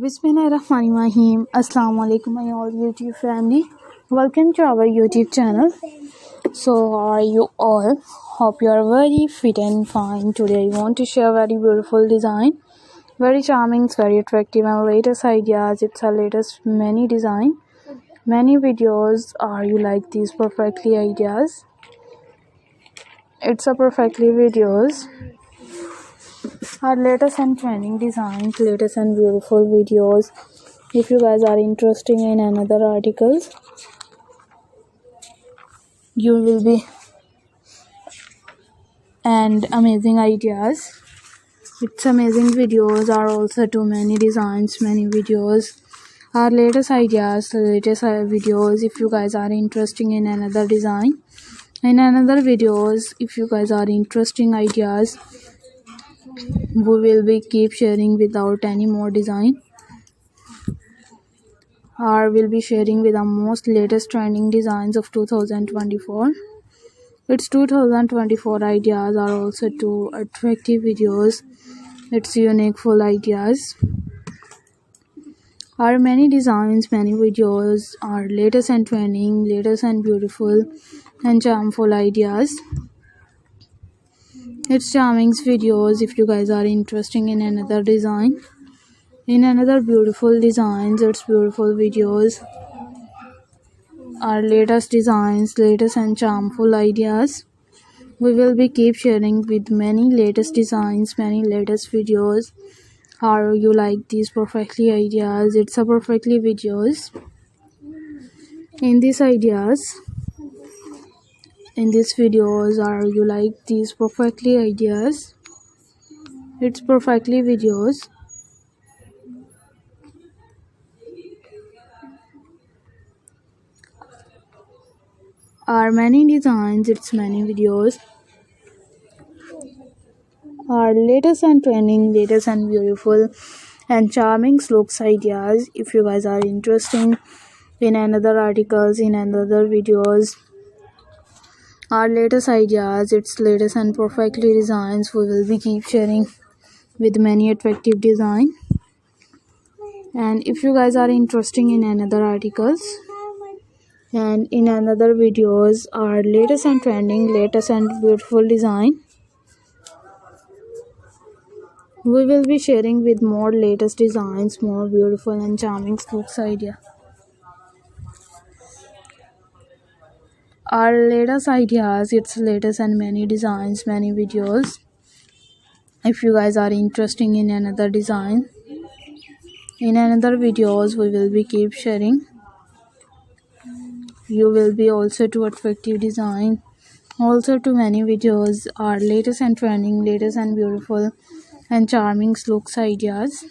Bismillahirrahmanirrahim. Assalamu alaikum my all YouTube family. Welcome to our YouTube channel. So how are you all? Hope you are very fit and fine. Today I want to share very beautiful design. Very charming, very attractive and latest ideas. It's our latest many design. Many videos. Are you like these perfectly ideas? It's a perfectly videos. Our latest and trending designs, latest and beautiful videos. If you guys are interested in another articles, you will be and amazing ideas. It's amazing videos are also too many designs, many videos. Our latest ideas, latest videos. If you guys are interested in another design, in another videos, if you guys are interesting ideas, we will be keep sharing without any more design. Or will be sharing with the most latest trending designs of 2024. Its 2024 ideas are also two attractive videos. It's unique full ideas. Our many designs, many videos are latest and trending, latest and beautiful and charmful ideas. It's charming videos. If you guys are interested in another design, in another beautiful designs, it's beautiful videos. Our latest designs, latest and charmful ideas. We will be keep sharing with many latest designs, many latest videos. How you like these perfectly ideas? It's a perfectly videos. In these ideas, in these videos, are you like these perfectly ideas? It's perfectly videos. Are many designs, it's many videos. Our latest and trending, latest and beautiful and charming looks ideas. If you guys are interested in another articles, in another videos, our latest ideas, its latest and perfectly designs, we will be keep sharing with many attractive design. And if you guys are interested in another articles and in another videos, our latest and trending, latest and beautiful design, we will be sharing with more latest designs, more beautiful and charming looks idea. Our latest ideas, its latest and many designs, many videos. If you guys are interested in another design, in another videos, we will be keep sharing. You will be also to attractive design, also to many videos. Our latest and trending, latest and beautiful and charming looks ideas.